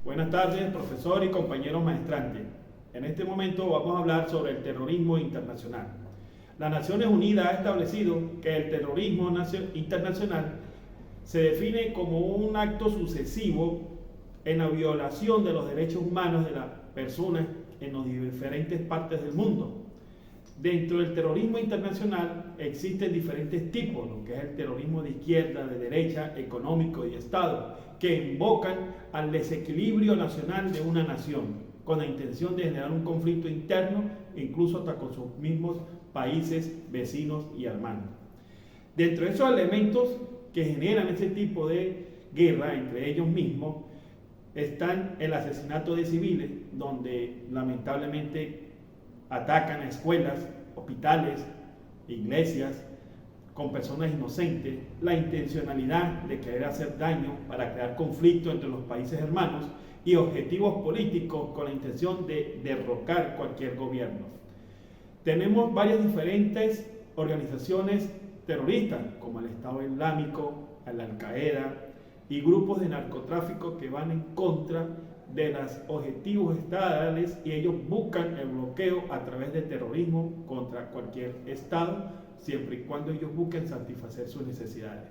Buenas tardes, profesor y compañeros maestrantes. En este momento vamos a hablar sobre el terrorismo internacional. Las Naciones Unidas ha establecido que el terrorismo internacional se define como un acto sucesivo en la violación de los derechos humanos de las personas en las diferentes partes del mundo. Dentro del terrorismo internacional existen diferentes tipos, lo que es el terrorismo de izquierda, de derecha, económico y de Estado, que invocan al desequilibrio nacional de una nación, con la intención de generar un conflicto interno, incluso hasta con sus mismos países, vecinos y hermanos. Dentro de esos elementos que generan ese tipo de guerra entre ellos mismos, están el asesinato de civiles, donde lamentablemente atacan a escuelas, hospitales, iglesias, con personas inocentes, la intencionalidad de querer hacer daño para crear conflicto entre los países hermanos y objetivos políticos con la intención de derrocar cualquier gobierno. Tenemos varias diferentes organizaciones terroristas, como el Estado Islámico, el Al-Qaeda y grupos de narcotráfico que van en contra de los objetivos estatales, y ellos buscan el bloqueo a través del terrorismo contra cualquier estado, siempre y cuando ellos busquen satisfacer sus necesidades.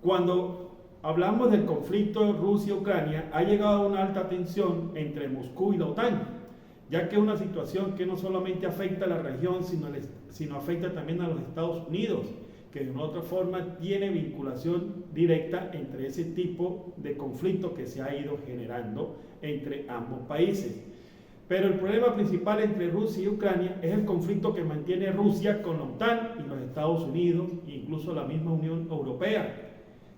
Cuando hablamos del conflicto Rusia-Ucrania, ha llegado a una alta tensión entre Moscú y la OTAN, ya que es una situación que no solamente afecta a la región, sino afecta también a los Estados Unidos, que de una otra forma tiene vinculación directa entre ese tipo de conflicto que se ha ido generando entre ambos países. Pero el problema principal entre Rusia y Ucrania es el conflicto que mantiene Rusia con la OTAN y los Estados Unidos e incluso la misma Unión Europea,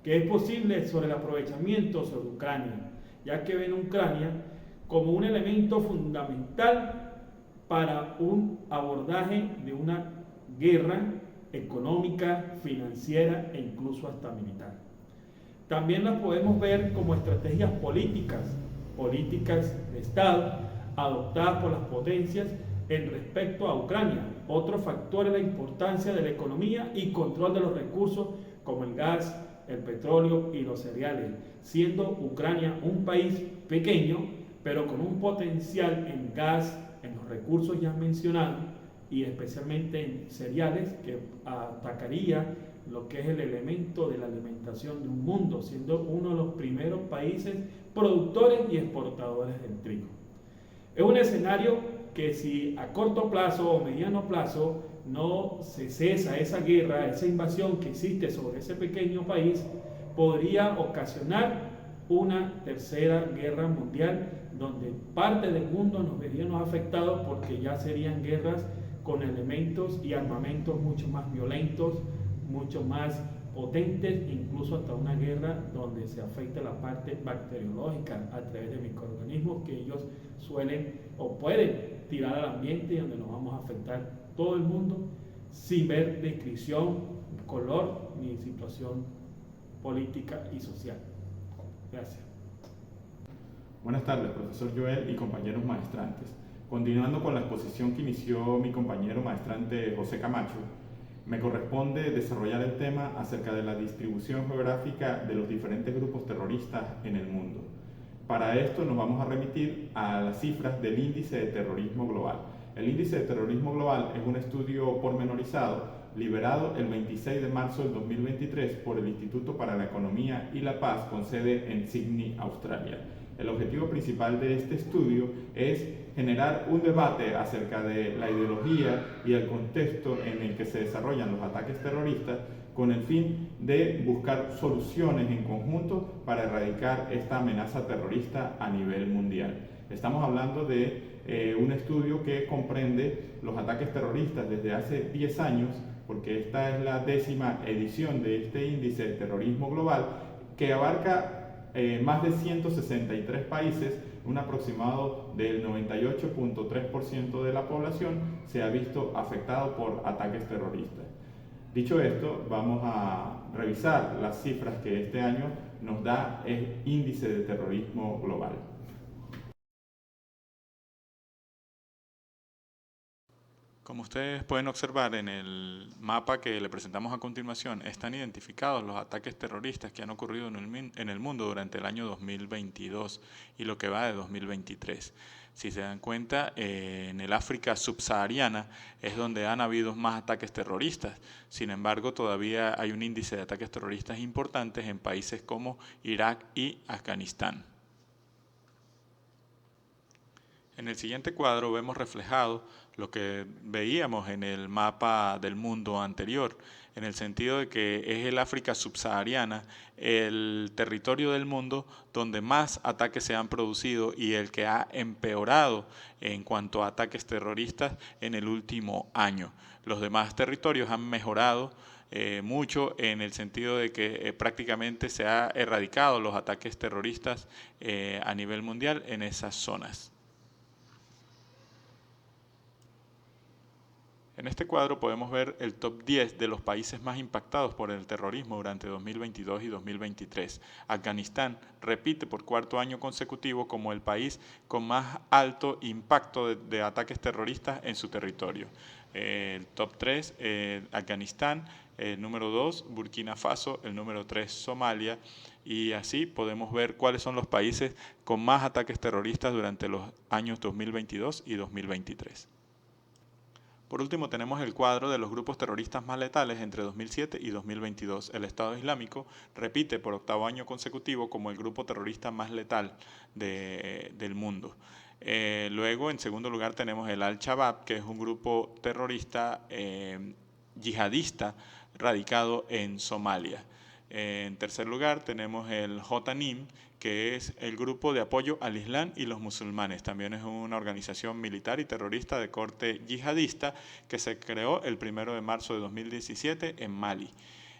que es posible sobre el aprovechamiento sobre Ucrania, ya que ven a Ucrania como un elemento fundamental para un abordaje de una guerra económica, financiera e incluso hasta militar. También las podemos ver como estrategias políticas de Estado adoptadas por las potencias en respecto a Ucrania. Otro factor es la importancia de la economía y control de los recursos como el gas, el petróleo y los cereales, siendo Ucrania un país pequeño, pero con un potencial en gas, en los recursos ya mencionados, y especialmente en cereales, que atacaría lo que es el elemento de la alimentación de un mundo, siendo uno de los primeros países productores y exportadores del trigo. Es un escenario que, si a corto plazo o mediano plazo no se cesa esa guerra, esa invasión que existe sobre ese pequeño país, podría ocasionar una tercera guerra mundial, donde parte del mundo nos veríamos afectados, porque ya serían guerras con elementos y armamentos mucho más violentos, mucho más potentes, incluso hasta una guerra donde se afecta la parte bacteriológica a través de microorganismos que ellos suelen o pueden tirar al ambiente, y donde nos vamos a afectar todo el mundo sin ver descripción, color ni situación política y social. Gracias. Buenas tardes, profesor Joel y compañeros maestrantes. Continuando con la exposición que inició mi compañero maestrante José Camacho, me corresponde desarrollar el tema acerca de la distribución geográfica de los diferentes grupos terroristas en el mundo. Para esto nos vamos a remitir a las cifras del Índice de Terrorismo Global. El Índice de Terrorismo Global es un estudio pormenorizado liberado el 26 de marzo del 2023 por el Instituto para la Economía y la Paz, con sede en Sydney, Australia. El objetivo principal de este estudio es generar un debate acerca de la ideología y el contexto en el que se desarrollan los ataques terroristas, con el fin de buscar soluciones en conjunto para erradicar esta amenaza terrorista a nivel mundial. Estamos hablando de un estudio que comprende los ataques terroristas desde hace 10 años, porque esta es la 10ª edición de este índice de terrorismo global, que abarca más de 163 países. Un aproximado del 98.3% de la población se ha visto afectado por ataques terroristas. Dicho esto, vamos a revisar las cifras que este año nos da el índice de terrorismo global. Como ustedes pueden observar en el mapa que le presentamos a continuación, están identificados los ataques terroristas que han ocurrido en el mundo durante el año 2022 y lo que va de 2023. Si se dan cuenta, en el África subsahariana es donde han habido más ataques terroristas. Sin embargo, todavía hay un índice de ataques terroristas importantes en países como Irak y Afganistán. En el siguiente cuadro vemos reflejado lo que veíamos en el mapa del mundo anterior, en el sentido de que es el África subsahariana el territorio del mundo donde más ataques se han producido y el que ha empeorado en cuanto a ataques terroristas en el último año. Los demás territorios han mejorado mucho en el sentido de que prácticamente se ha erradicado los ataques terroristas a nivel mundial en esas zonas. En este cuadro podemos ver el top 10 de los países más impactados por el terrorismo durante 2022 y 2023. Afganistán repite por cuarto año consecutivo como el país con más alto impacto de ataques terroristas en su territorio. El top 3, Afganistán, el número 2, Burkina Faso, el número 3, Somalia, y así podemos ver cuáles son los países con más ataques terroristas durante los años 2022 y 2023. Por último, tenemos el cuadro de los grupos terroristas más letales entre 2007 y 2022. El Estado Islámico repite por octavo año consecutivo como el grupo terrorista más letal del mundo. Luego, en segundo lugar, tenemos el Al-Shabaab, que es un grupo terrorista yihadista radicado en Somalia. En tercer lugar, tenemos el JNIM, que es el grupo de apoyo al Islam y los musulmanes. También es una organización militar y terrorista de corte yihadista que se creó el 1 de marzo de 2017 en Mali.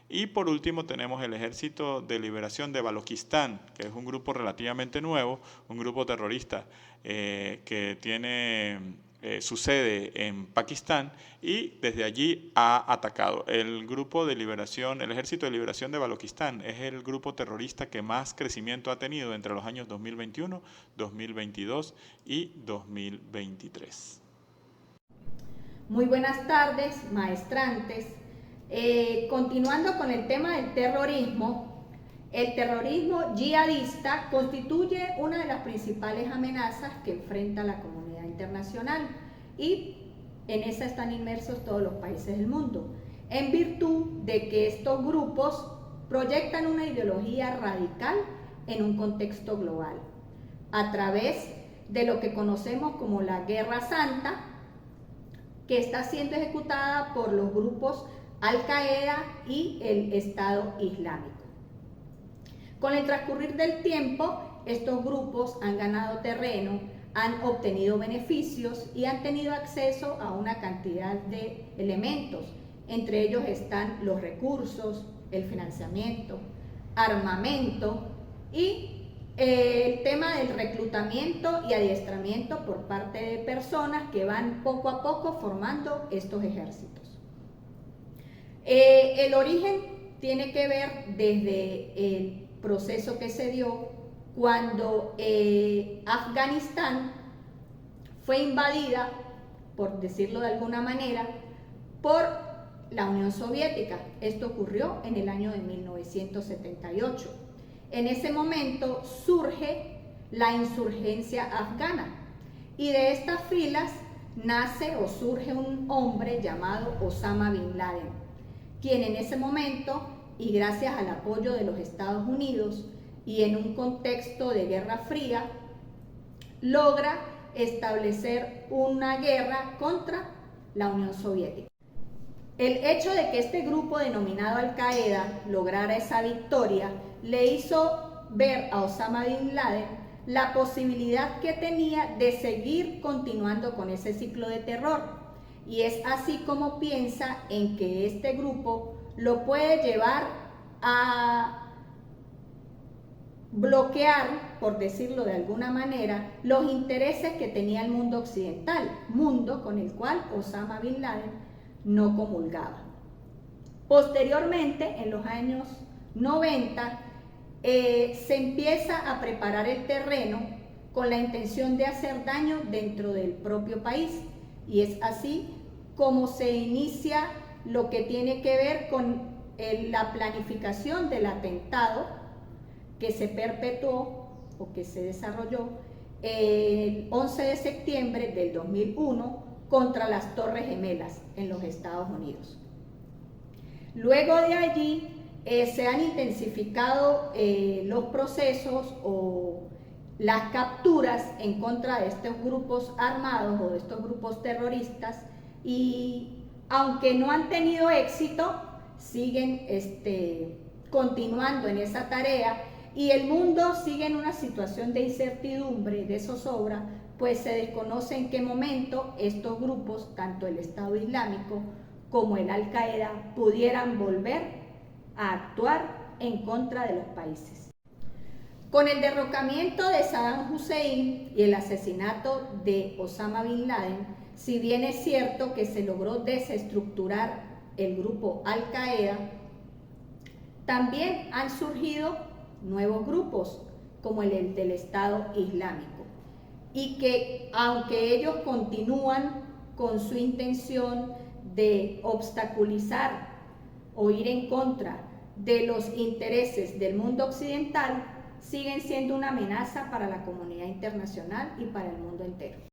Y por último tenemos el Ejército de Liberación de Balochistan, que es un grupo relativamente nuevo, un grupo terrorista que tiene su sede en Pakistán y desde allí ha atacado. El Ejército de Liberación de Balochistan es el grupo terrorista que más crecimiento ha tenido entre los años 2021, 2022 y 2023. Muy buenas tardes, maestrantes. Continuando con el tema del terrorismo, el terrorismo yihadista constituye una de las principales amenazas que enfrenta la comunidad internacional y en esa están inmersos todos los países del mundo, en virtud de que estos grupos proyectan una ideología radical en un contexto global, a través de lo que conocemos como la Guerra Santa, que está siendo ejecutada por los grupos Al-Qaeda y el Estado Islámico. Con el transcurrir del tiempo, estos grupos han ganado terreno, han obtenido beneficios y han tenido acceso a una cantidad de elementos. Entre ellos están los recursos, el financiamiento, armamento y el tema del reclutamiento y adiestramiento por parte de personas que van poco a poco formando estos ejércitos. El origen tiene que ver desde el proceso que se dio cuando Afganistán fue invadida, por decirlo de alguna manera, por la Unión Soviética. Esto ocurrió en el año de 1978. En ese momento surge la insurgencia afgana y de estas filas nace o surge un hombre llamado Osama Bin Laden, quien en ese momento, y gracias al apoyo de los Estados Unidos y en un contexto de Guerra Fría, logra establecer una guerra contra la Unión Soviética. El hecho de que este grupo denominado Al-Qaeda lograra esa victoria le hizo ver a Osama Bin Laden la posibilidad que tenía de seguir continuando con ese ciclo de terror, y es así como piensa en que este grupo lo puede llevar a bloquear, por decirlo de alguna manera, los intereses que tenía el mundo occidental, mundo con el cual Osama Bin Laden no comulgaba. Posteriormente, en los años 90, se empieza a preparar el terreno con la intención de hacer daño dentro del propio país, y es así como se inicia lo que tiene que ver con la planificación del atentado que se perpetuó o que se desarrolló el 11 de septiembre del 2001 contra las Torres Gemelas en los Estados Unidos. Luego de allí se han intensificado los procesos o las capturas en contra de estos grupos armados o de estos grupos terroristas, y aunque no han tenido éxito, siguen continuando en esa tarea, y el mundo sigue en una situación de incertidumbre, de zozobra, pues se desconoce en qué momento estos grupos, tanto el Estado Islámico como el Al-Qaeda, pudieran volver a actuar en contra de los países. Con el derrocamiento de Saddam Hussein y el asesinato de Osama Bin Laden, si bien es cierto que se logró desestructurar el grupo Al-Qaeda, también han surgido nuevos grupos como el del Estado Islámico, y que aunque ellos continúan con su intención de obstaculizar o ir en contra de los intereses del mundo occidental, siguen siendo una amenaza para la comunidad internacional y para el mundo entero.